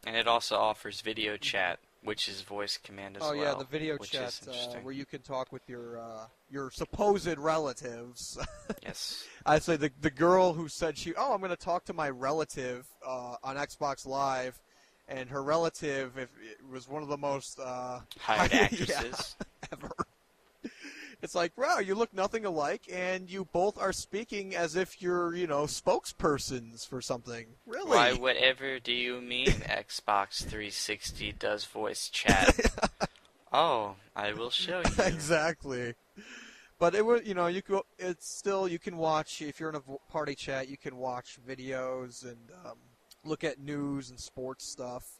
And it also offers video chat, which is voice command as well. Oh yeah, the video chat where you can talk with your supposed relatives. Yes. I'd say the girl who said I'm going to talk to my relative on Xbox Live, and her relative it was one of the most hired actresses ever. It's like, wow, you look nothing alike, and you both are speaking as if you're, spokespersons for something. Really? Why, whatever do you mean Xbox 360 does voice chat? Oh, I will show you. Exactly. But it was, you can watch, if you're in a party chat, you can watch videos and look at news and sports stuff,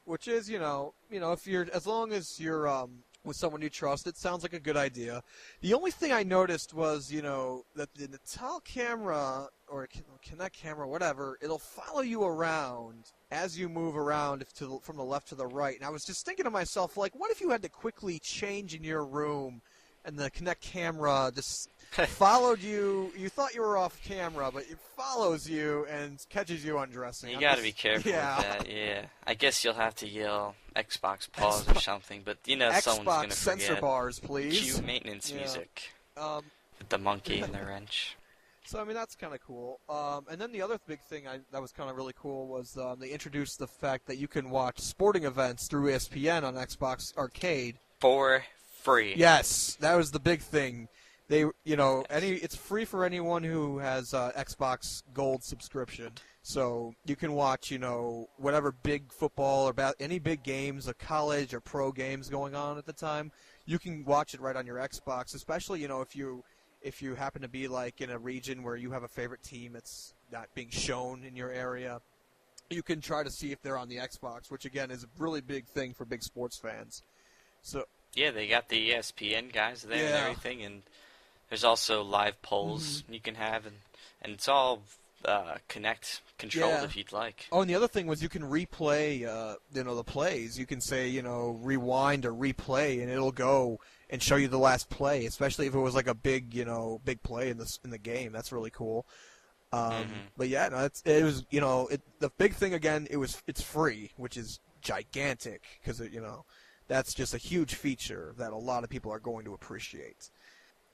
which is, if you're, as long as you're, with someone you trust, it sounds like a good idea. The only thing I noticed was, that the Natal camera or Kinect camera, whatever, it'll follow you around as you move around from the left to the right. And I was just thinking to myself, like, what if you had to quickly change in your room and the Kinect camera just followed you? You thought you were off camera, but it follows you and catches you undressing. You gotta be careful with that, yeah. I guess you'll have to yell Xbox pause or something, but Xbox someone's gonna forget. sensor bars, please. Cue maintenance music. With the monkey and the wrench. So, I mean, that's kind of cool. And then the other big thing that was kind of really cool was they introduced the fact that you can watch sporting events through ESPN on Xbox Arcade. For free. Yes, that was the big thing. It's free for anyone who has Xbox Gold subscription. So you can watch, whatever big football or any big games, college or pro games going on at the time. You can watch it right on your Xbox, especially, if you happen to be like in a region where you have a favorite team that's not being shown in your area. You can try to see if they're on the Xbox, which again is a really big thing for big sports fans. So yeah, they got the ESPN guys there and everything, and there's also live polls you can have, and it's all Kinect controlled if you'd like. Oh, and the other thing was you can replay, the plays. You can say, rewind or replay, and it'll go and show you the last play, especially if it was like a big, big play in the game. That's really cool. But yeah, no, it was, the big thing again, it's free, which is gigantic because that's just a huge feature that a lot of people are going to appreciate.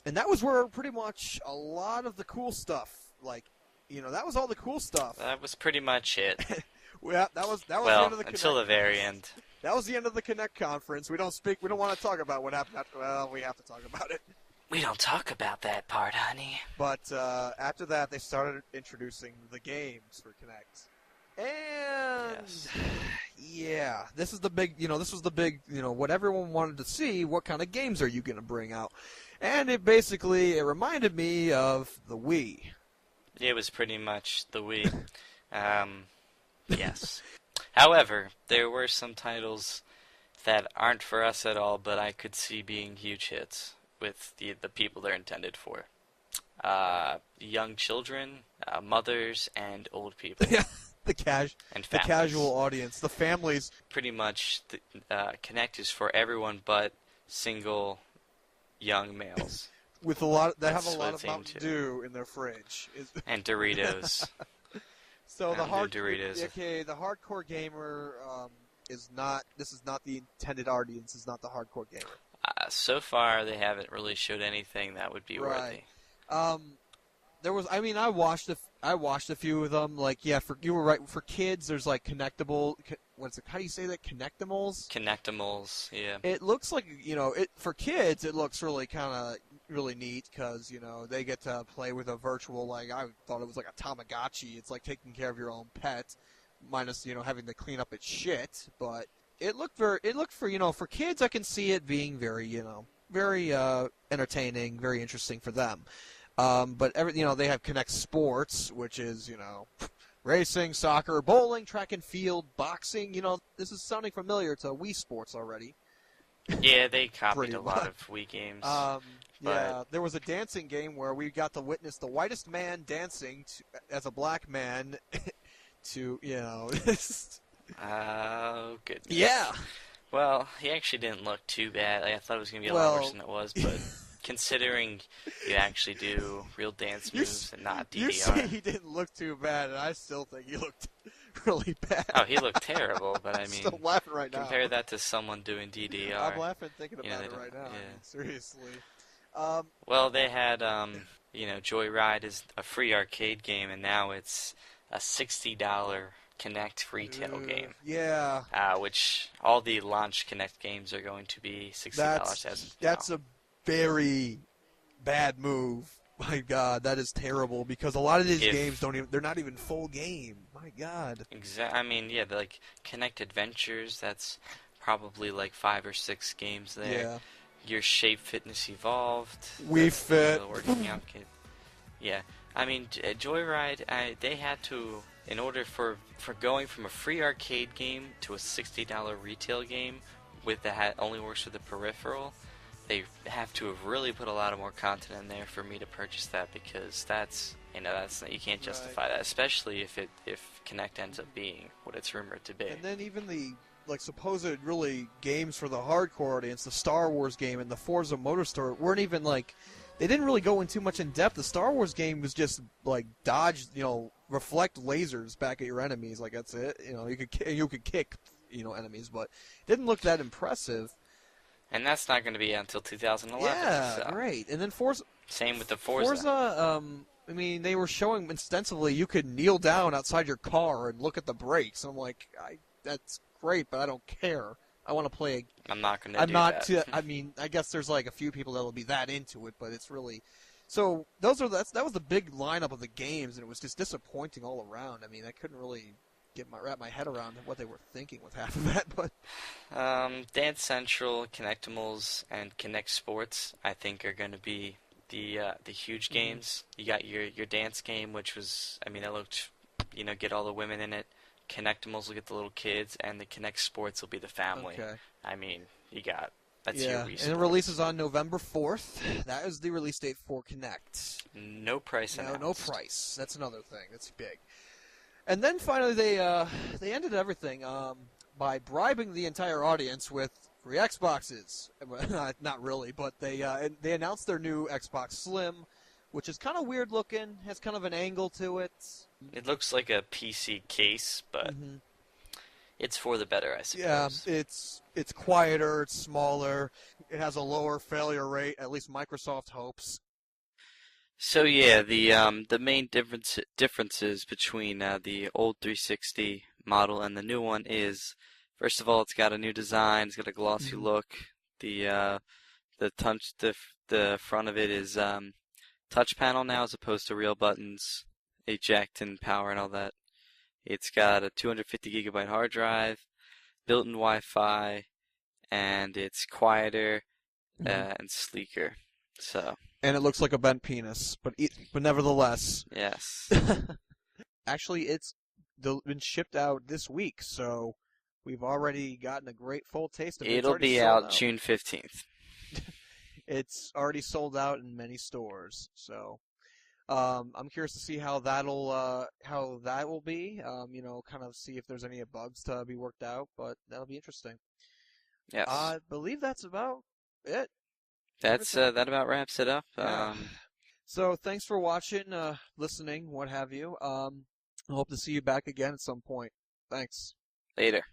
And that was where pretty much a lot of the cool stuff, that was all the cool stuff. That was pretty much it. Yeah, that was the end of the Kinect. Until the very end. That was the end of the Kinect conference. We don't want to talk about what happened after. Well, we have to talk about it. We don't talk about that part, honey. But after that, they started introducing the games for Kinect. And yeah, this is the big, this was the big, what everyone wanted to see. What kind of games are you going to bring out? And it reminded me of the Wii. It was pretty much the Wii. Yes. However, there were some titles that aren't for us at all, but I could see being huge hits with the people they're intended for. Young children, mothers, and old people. Yeah. The casual audience, the families. Pretty much, Kinect is for everyone but single young males. With a lot, they have a lot of Mountain Dew in their fridge. And Doritos. So the Doritos. The hardcore gamer is not. This is not the intended audience. Is not the hardcore gamer. So far, they haven't really showed anything that would be worthy. There was. I mean, I watched a few of them. You were right. For kids, there's connectable. What's it? How do you say that? Connectimals. Connectimals. Yeah. It looks like for kids, it looks really neat because they get to play with a virtual. I thought it was like a Tamagotchi. It's like taking care of your own pet, minus having to clean up its shit. But it looked for kids. I can see it being very very entertaining, very interesting for them. But they have Kinect Sports, which is racing, soccer, bowling, track and field, boxing. This is sounding familiar to Wii Sports already. Yeah, they copied a lot of Wii games. Yeah, there was a dancing game where we got to witness the whitest man dancing as a black man to, Oh, goodness. Yeah. Well, he actually didn't look too bad. I thought it was going to be a lot worse than it was, but considering you actually do real dance moves and not DDR. You say he didn't look too bad, and I still think he looked really bad. Oh, he looked terrible, but I I'm still mean, laughing right now. compare that to someone doing I'm DDR. laughing thinking You know, about they it don't. right now. I mean, Yeah. seriously. Um, Well, they had, Joyride is a free arcade game, and now it's a $60 Kinect retail game. yeah, Which all the launch Kinect games are going to be $60 as of now. that's a very bad move. My God, that is terrible because a lot of these games If don't even, they're not even full game. My God. I mean, yeah, like Kinect Adventures, that's probably like 5 or 6 games there. Yeah. Your Shape Fitness Evolved, We Fit. the working out kit. Yeah, I mean, Joyride, they had to, in order for going from a free arcade game to a $60 retail game with that only works with the peripheral, they have to have really put a lot of more content in there for me to purchase that, because that's you can't Right. justify that, especially if Kinect ends up being what it's rumored to be. And then even the like supposed really games for the hardcore audience, the Star Wars game and the Forza Motorsport weren't even like they didn't really go in too much in depth. The Star Wars game was just like dodge, reflect lasers back at your enemies. Like that's it. You could kick, enemies, but it didn't look that impressive. And that's not going to be out until 2011. Yeah, So great. And then Forza, same with the Forza. Forza, I mean, they were showing extensively you could kneel down outside your car and look at the brakes. I'm like, that's great, but I don't care. I want to play. I'm not going to I'm do not. that. I mean, I guess there's like a few people that'll be that into it, but it's really. So that was the big lineup of the games, and it was just disappointing all around. I mean, I couldn't really wrap my head around what they were thinking with half of that, but. Dance Central, Kinectimals, and Kinect Sports, I think, are going to be the huge games. You got your dance game, which was, I mean, it looked, get all the women in it. Kinectimals will get the little kids, and the Kinect Sports will be the family. Okay. I mean, that's your Yeah, Wii and it Sports. releases on November 4th. That is the release date for Kinect. No price announced. No price. That's another thing. That's big. And then finally, they ended everything by bribing the entire audience with free Xboxes. Not really, but they announced their new Xbox Slim, which is kind of weird looking. Has kind of an angle to it. It looks like a PC case, but it's for the better, I Yeah, suppose. it's quieter. It's smaller. It has a lower failure rate. At least Microsoft hopes. So yeah, the main differences between the old 360 model and the new one is, first of all, it's got a new design. It's got a glossy look. The front of it is touch panel now as opposed to real buttons, eject and power and all that. It's got a 250 gigabyte hard drive, built-in Wi-Fi, and it's quieter and sleeker. So. And it looks like a bent penis, but nevertheless. Yes. Actually, it's been shipped out this week, so we've already gotten a great full taste of it. It'll be out June 15th. It's already sold out in many stores, so I'm curious to see how that will be. Kind of see if there's any bugs to be worked out, but that'll be interesting. Yes. I believe that's about it. That about wraps it up. Yeah. So thanks for watching, listening, what have you. I hope to see you back again at some point. Thanks. Later.